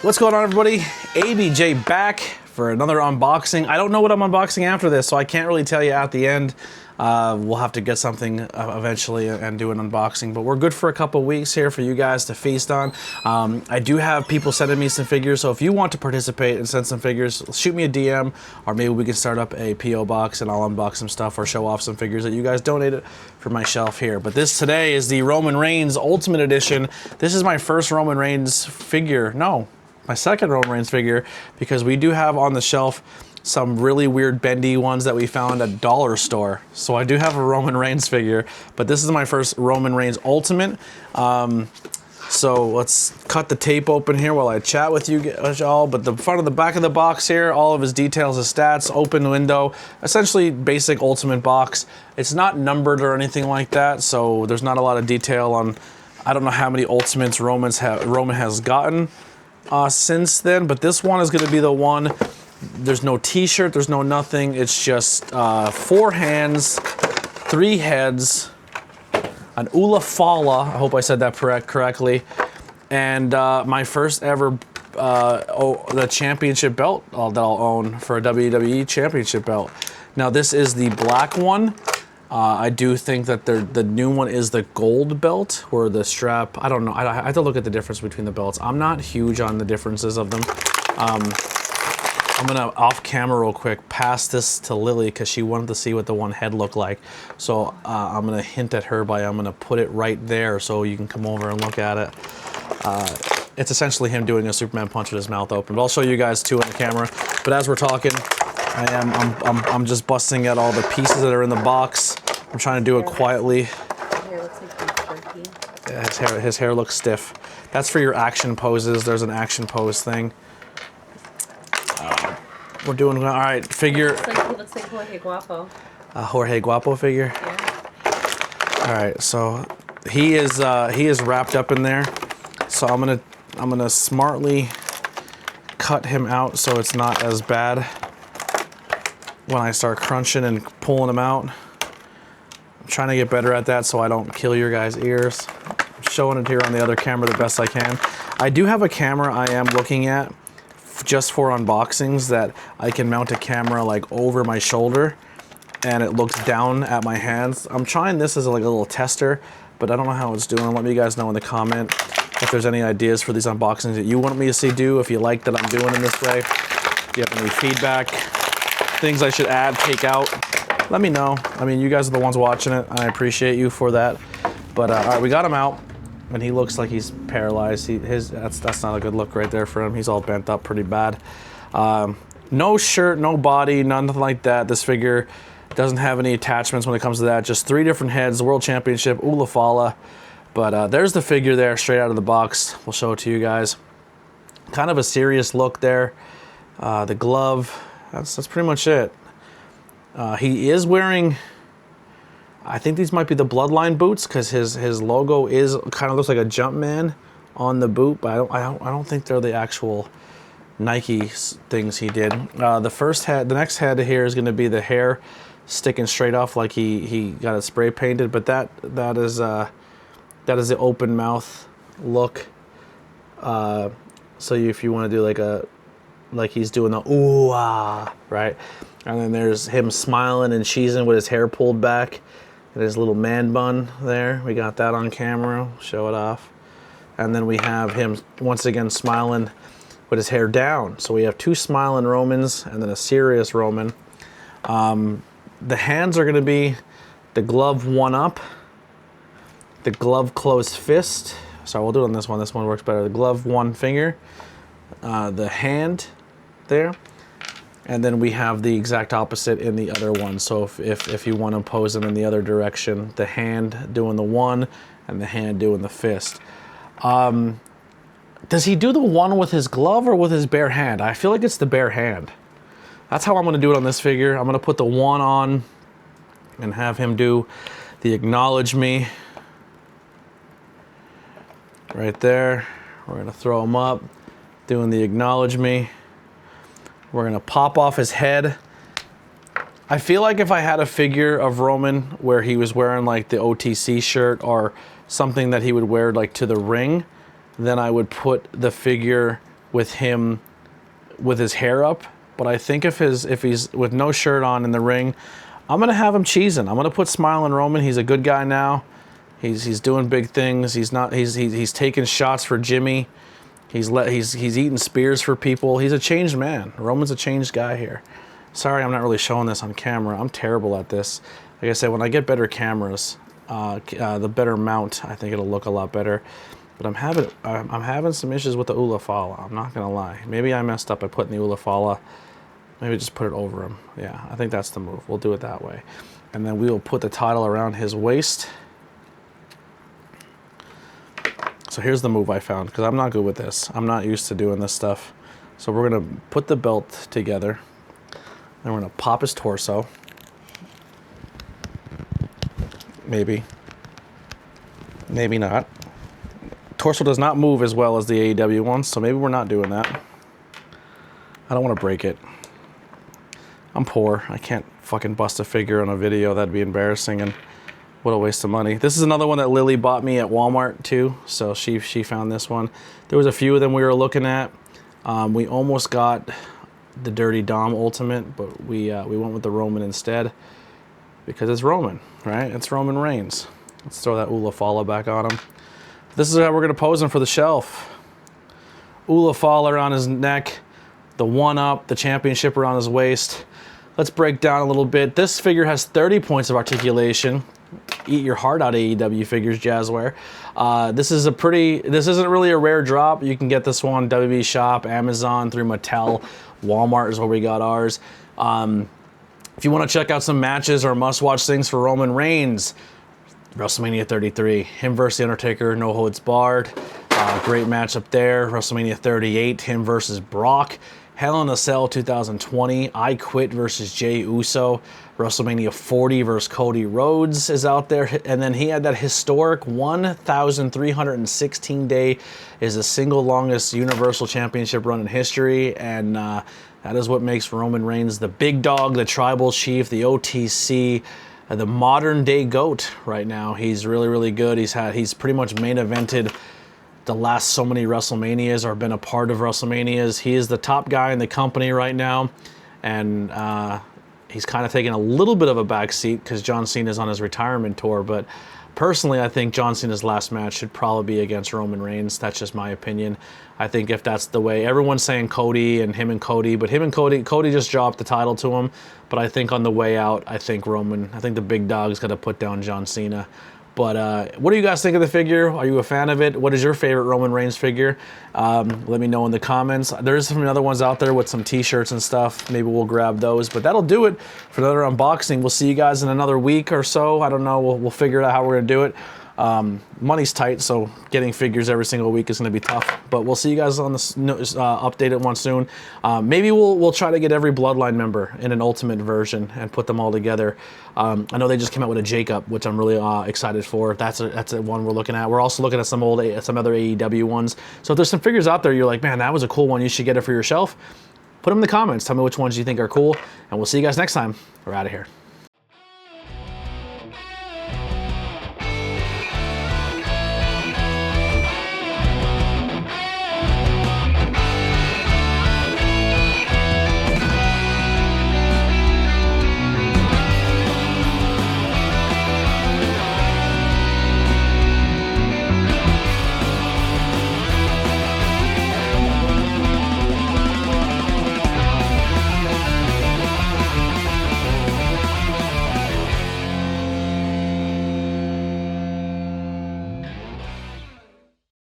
What's going on, everybody? ABJ back for another unboxing. I don't know what I'm unboxing after this, so I can't really tell you at the end. We'll have to get something eventually and do an unboxing, but we're good for a couple weeks here for you guys to feast on. I do have people sending me some figures, so if you want to participate and send some figures, shoot me a DM, or maybe we can start up a PO box and I'll unbox some stuff or show off some figures that you guys donated for my shelf here. But this today is the Roman Reigns Ultimate Edition. This is my first Roman Reigns figure. No, my second Roman Reigns figure, because we do have on the shelf some really weird bendy ones that we found at dollar store. So I do have a Roman Reigns figure, but this is my first Roman Reigns Ultimate. So let's cut the tape open here while I chat with you all. But the front of the back of the box here, all of his details, his stats, open window, essentially basic Ultimate box. It's not numbered or anything like that, so there's not a lot of detail on, I don't know how many Ultimates Roman has gotten since then, but this one is gonna be the one. There's no t-shirt, there's no nothing. It's just 4 hands, 3 heads, an Ulafala, I hope I said that correctly, and my first ever the championship belt that I'll own for a WWE championship belt. Now this is the black one. I do think that the new one is the gold belt, or the strap. I don't know. I have to look at the difference between the belts. I'm not huge on the differences of them. I'm gonna off camera real quick pass this to Lily because she wanted to see what the one head looked like. So I'm gonna hint at her by I'm gonna put it right there so you can come over and look at it. It's essentially him doing a Superman punch with his mouth open. But I'll show you guys too on the camera. But as we're talking, I'm just busting out all the pieces that are in the box. I'm trying to do it quietly. Hair looks like he's jerky. Yeah, his hair looks stiff. That's for your action poses. There's an action pose thing. We're doing all right. Figure. He looks like Jorge Guapo. A Jorge Guapo figure. Yeah. All right, so he is wrapped up in there. So I'm gonna smartly cut him out so it's not as bad when I start crunching and pulling him out. I'm trying to get better at that so I don't kill your guys' ears. I'm showing it here on the other camera the best I can. I do have a camera I am looking at just for unboxings that I can mount a camera like over my shoulder and it looks down at my hands. I'm trying this as like a little tester, but I don't know how it's doing. Let me guys know in the comment if there's any ideas for these unboxings that you want me to see do, if you like that I'm doing in this way. If you have any feedback, things I should add, take out, let me know. I mean, you guys are the ones watching it. I appreciate you for that. But all right, we got him out. And he looks like he's paralyzed. That's not a good look right there for him. He's all bent up pretty bad. No shirt, no body, nothing like that. This figure doesn't have any attachments when it comes to that. Just 3 different heads, World Championship, Ulafala. But there's the figure there, straight out of the box. We'll show it to you guys. Kind of a serious look there. The glove, that's pretty much it. He is wearing, I think these might be the Bloodline boots because his logo is kind of looks like a Jumpman on the boot, but I don't think they're the actual Nike things he did. The next head here is going to be the hair sticking straight off like he got it spray painted, but that is the open mouth look. So if you want to do like he's doing the ooh ah, right, and then there's him smiling and cheesing with his hair pulled back. And his little man bun there. We got that on camera. Show it off. And then we have him once again smiling with his hair down. So we have 2 smiling Romans and then a serious Roman. The hands are going to be the glove 1-up, the glove closed fist. Sorry, we'll do it on this one. This one works better. The glove 1 finger, the hand there. And then we have the exact opposite in the other one. So if you want to pose them in the other direction, the hand doing the 1 and the hand doing the fist. Does he do the 1 with his glove or with his bare hand? I feel like it's the bare hand. That's how I'm going to do it on this figure. I'm going to put the 1 on and have him do the acknowledge me. Right there. We're going to throw him up, doing the acknowledge me. We're gonna pop off his head. I feel like if I had a figure of Roman where he was wearing like the OTC shirt or something that he would wear like to the ring, then I would put the figure with him with his hair up. But I think if he's with no shirt on in the ring, I'm gonna have him cheesing. I'm gonna put Smiling Roman. He's a good guy now. He's doing big things. He's taking shots for Jimmy. He's eating spears for people. He's a changed man. Roman's a changed guy here. Sorry, I'm not really showing this on camera. I'm terrible at this. Like I said, when I get better cameras, the better mount, I think it'll look a lot better. But I'm having some issues with the Ulafala. I'm not gonna lie. Maybe I messed up by putting the Ulafala. Maybe just put it over him. Yeah, I think that's the move. We'll do it that way. And then we will put the title around his waist. So here's the move I found, because I'm not good with this. I'm not used to doing this stuff. So we're gonna put the belt together. Then we're gonna pop his torso. Maybe. Maybe not. Torso does not move as well as the AEW one, so maybe we're not doing that. I don't want to break it. I'm poor. I can't fucking bust a figure on a video. That'd be embarrassing, and what a waste of money. This is another one that Lily bought me at Walmart too, so she found this one. There was a few of them we were looking at. We almost got the Dirty Dom Ultimate, but we went with the Roman instead because it's Roman, right? It's Roman Reigns. Let's throw that Ulafala back on him. This is how we're gonna pose him for the shelf. Ulafala around his neck, the one-up, the championship around his waist. Let's break down a little bit. This figure has 30 points of articulation. Eat your heart out, AEW figures, Jazzware. This isn't really a rare drop. You can get this one WB Shop, Amazon, through Mattel. Walmart is where we got ours. If you want to check out some matches or must-watch things for Roman Reigns, WrestleMania 33, him versus The Undertaker, no holds barred. Great matchup there. WrestleMania 38, him versus Brock. Hell in a Cell 2020, I Quit versus Jey Uso. WrestleMania 40 versus Cody Rhodes is out there. And then he had that historic 1,316 day is the single longest Universal Championship run in history. And that is what makes Roman Reigns the big dog, the tribal chief, the OTC, the modern day GOAT right now. He's really, really good. He's pretty much main evented the last so many WrestleManias, or been a part of WrestleManias. He is the top guy in the company right now, and he's kind of taking a little bit of a back seat because John Cena's on his retirement tour. But personally, I think John Cena's last match should probably be against Roman Reigns. That's just my opinion. I think if that's the way, everyone's saying Cody and Cody, but Cody just dropped the title to him. But I think on the way out, I think the big dog's got to put down John Cena. But what do you guys think of the figure? Are you a fan of it? What is your favorite Roman Reigns figure? Let me know in the comments. There's some other ones out there with some t-shirts and stuff. Maybe we'll grab those. But that'll do it for another unboxing. We'll see you guys in another week or so. I don't know. We'll figure out how we're going to do it. Money's tight, so getting figures every single week is going to be tough. But we'll see you guys on this updated one soon. Maybe we'll try to get every Bloodline member in an Ultimate version and put them all together. I know they just came out with a Jacob, which I'm really excited for. That's a one we're looking at. We're also looking at some other AEW ones. So if there's some figures out there you're like, man, that was a cool one, you should get it for your shelf, put them in the comments. Tell me which ones you think are cool, and we'll see you guys next time. We're out of here.